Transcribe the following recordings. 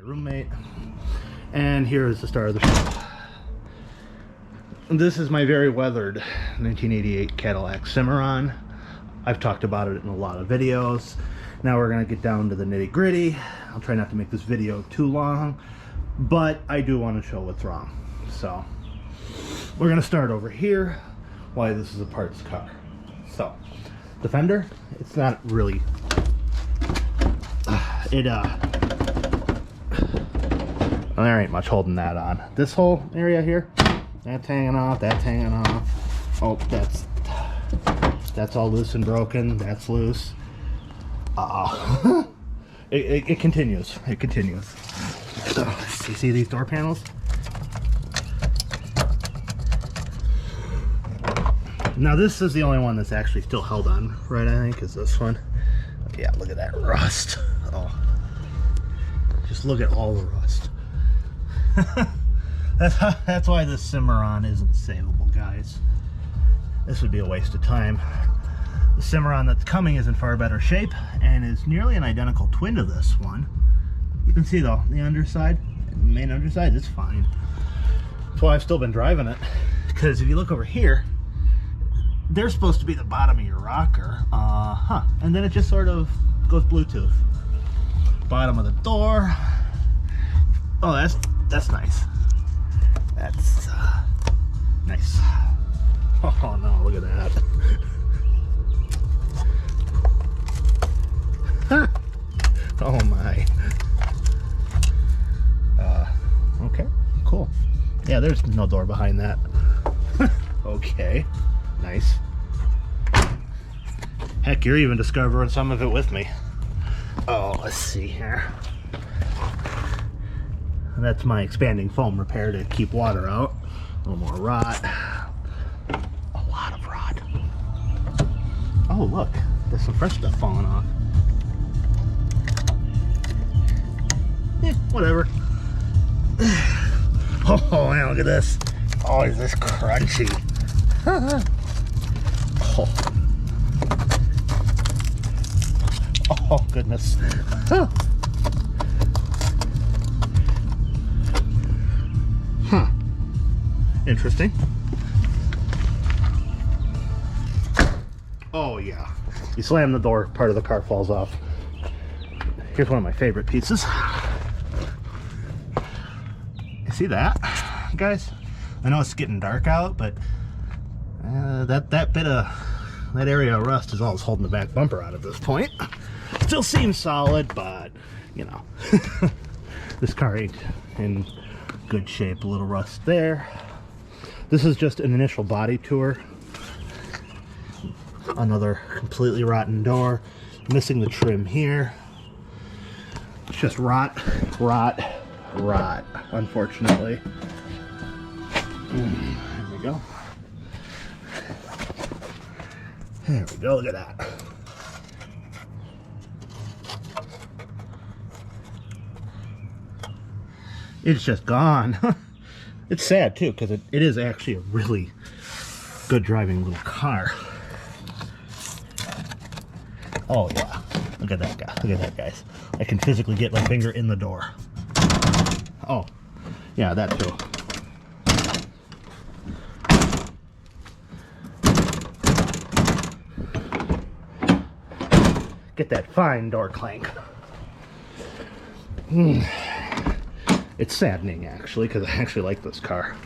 roommate, and here is the star of the show. This is my very weathered 1988 Cadillac Cimarron. I've talked about it in a lot of videos. Now we're going to get down to the nitty-gritty. I'll try not to make this video too long, but I do want to show what's wrong. So we're going to start over here, why this is a parts car. So the fender, it's not really well, there ain't much holding that on. This whole area here, that's hanging off, that's hanging off. Oh, that's all loose and broken. That's loose. It continues. It continues. You see these door panels? Now this is the only one that's actually still held on, right? I think is this one. Yeah, look at that rust. Oh, just look at all the rust. That's why this Cimarron isn't savable, guys. This would be a waste of time. The Cimarron that's coming is in far better shape and is nearly an identical twin to this one. You can see though, the underside, the main underside, is fine. That's why I've still been driving it. Because if you look over here, they're supposed to be the bottom of your rocker. And then it just sort of goes Bluetooth. Bottom of the door. Oh, that's nice. That's nice. Oh no, look at that. Oh my. Okay, cool. Yeah, there's no door behind that. Okay, nice. Heck, you're even discovering some of it with me. Oh, let's see here. And that's my expanding foam repair to keep water out. A little more rot. A lot of rot. Oh, look. There's some fresh stuff falling off. Whatever. Oh, man, look at this. Oh, is this crunchy. Oh, goodness. Huh. Interesting. Oh, yeah. You slam the door, part of the car falls off. Here's one of my favorite pieces. You see that, guys? I know it's getting dark out, but that bit of that area of rust is all that's holding the back bumper out at this point. Still seems solid, but you know, this car ain't in good shape. A little rust there. This is just an initial body tour. Another completely rotten door, missing the trim here. It's just rot, unfortunately. There we go. There we go, look at that. It's just gone. It's sad too, because it is actually a really good driving little car. Oh yeah, look at that guy. Look at that, guys. I can physically get my finger in the door. Oh, yeah, that too. Get that fine door clank. It's saddening, actually, because I actually like this car.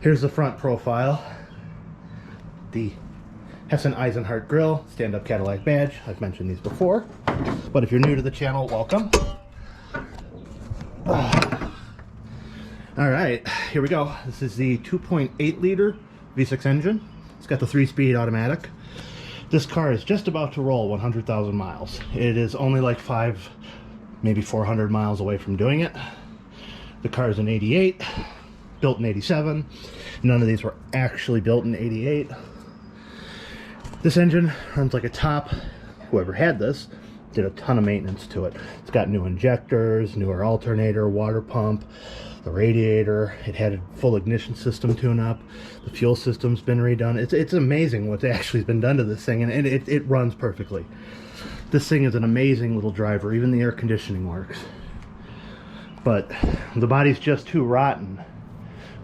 Here's the front profile. The Hessen Eisenhart grille, stand-up Cadillac badge. I've mentioned these before, but if you're new to the channel, welcome. All right, here we go. This is the 2.8 liter V6 engine. It's got the 3-speed automatic. This car is just about to roll 100,000 miles. It is only like 5, maybe 400 miles away from doing it. The car is an 88, built in 87. None of these were actually built in 88. This engine runs like a top, whoever had this, did a ton of maintenance to it. It's got new injectors, newer alternator, water pump, the radiator. It had a full ignition system tune-up. The fuel system's been redone. It's amazing what's actually been done to this thing, and it runs perfectly. This thing is an amazing little driver. Even the air conditioning works. But the body's just too rotten.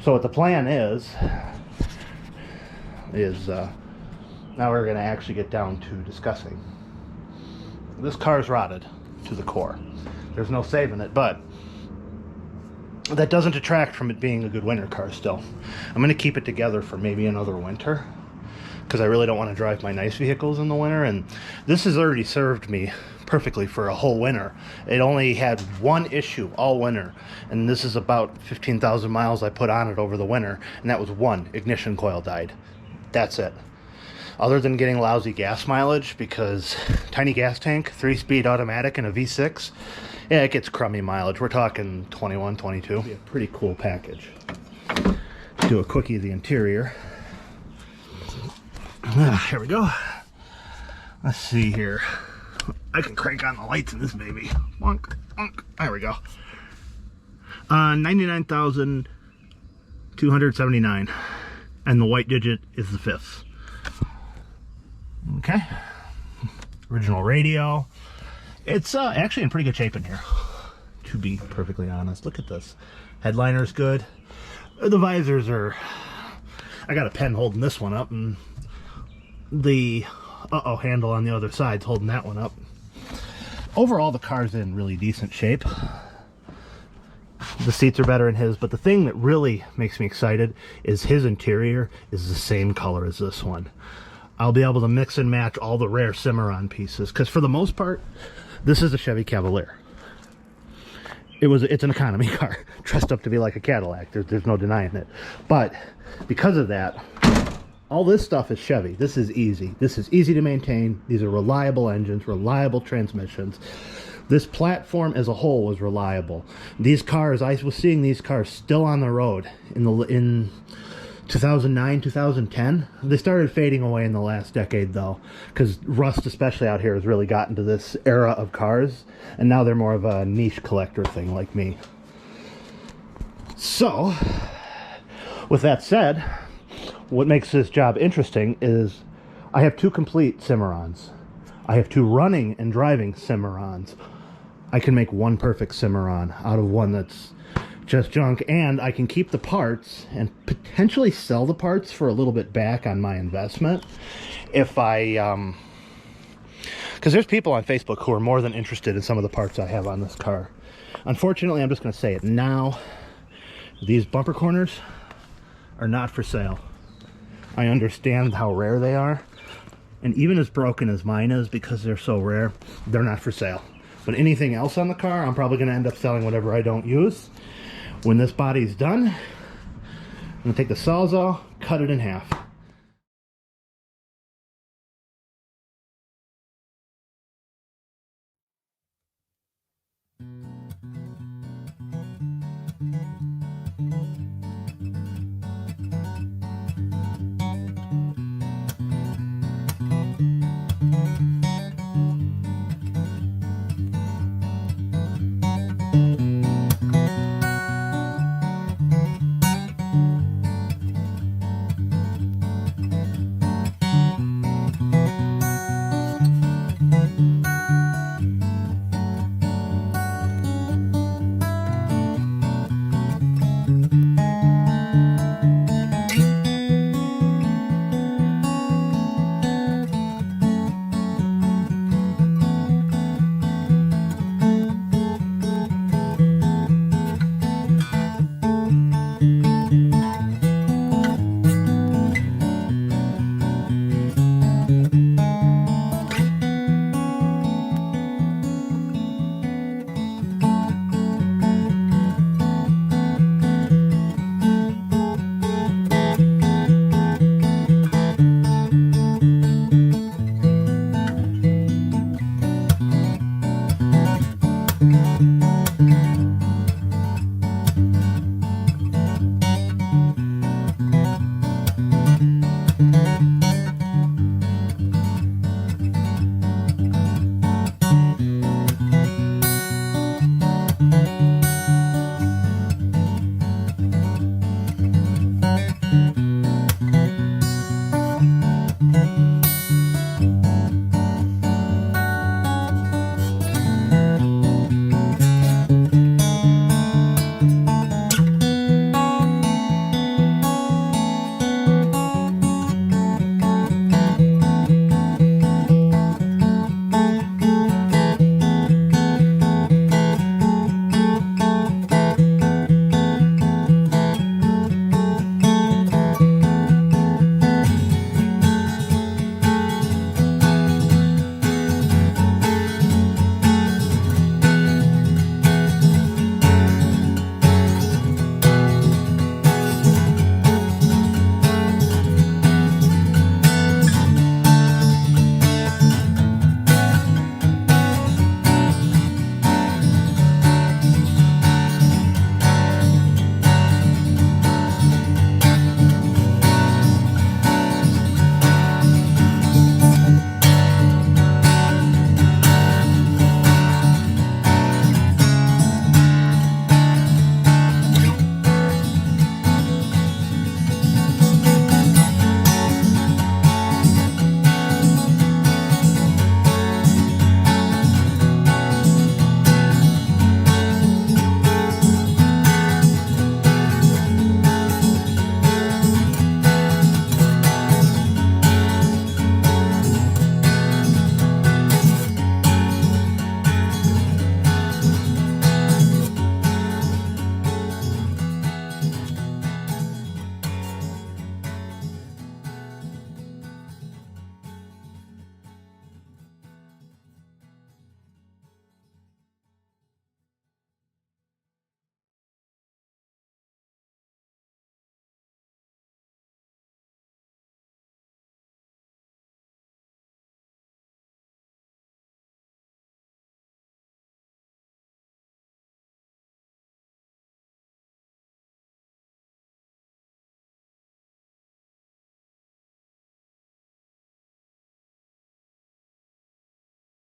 So what the plan is now we're going to actually get down to discussing. This car's rotted to the core. There's no saving it, but that doesn't detract from it being a good winter car still. I'm going to keep it together for maybe another winter, because I really don't want to drive my nice vehicles in the winter, and this has already served me perfectly for a whole winter. It only had one issue all winter, and this is about 15,000 miles I put on it over the winter, and that was one ignition coil died. That's it. Other than getting lousy gas mileage, because tiny gas tank, 3-speed automatic and a V6, yeah, it gets crummy mileage. We're talking 21, 22. Be a pretty cool package. Do a quickie of the interior. Here we go. Let's see here. I can crank on the lights in this baby. Bonk, bonk. There we go. 99,279. And the white digit is the 5th. Okay. Original radio. It's actually in pretty good shape in here, to be perfectly honest. Look at this. Headliner's good. The visors are... I got a pen holding this one up, and the handle on the other side's holding that one up. Overall, the car's in really decent shape. The seats are better in his, but the thing that really makes me excited is his interior is the same color as this one. I'll be able to mix and match all the rare Cimarron pieces, because for the most part, this is a Chevy Cavalier. It's an economy car, dressed up to be like a Cadillac. There's no denying it. But because of that, all this stuff is Chevy. This is easy. This is easy to maintain. These are reliable engines, reliable transmissions. This platform as a whole was reliable. These cars, I was seeing these cars still on the road in 2009, 2010. They started fading away in the last decade, though, because rust, especially out here, has really gotten to this era of cars, and now they're more of a niche collector thing like me. So, with that said, what makes this job interesting is I have 2 complete Cimarrons. I have 2 running and driving Cimarrons. I can make one perfect Cimarron out of one that's just junk, and I can keep the parts and potentially sell the parts for a little bit back on my investment if I because there's people on Facebook who are more than interested in some of the parts I have on this car. Unfortunately, I'm just going to say it now, these bumper corners are not for sale. I understand how rare they are, and even as broken as mine is, because they're so rare, they're not for sale. But anything else on the car, I'm probably going to end up selling whatever I don't use. When this body's done, I'm going to take the Sawzall, cut it in half.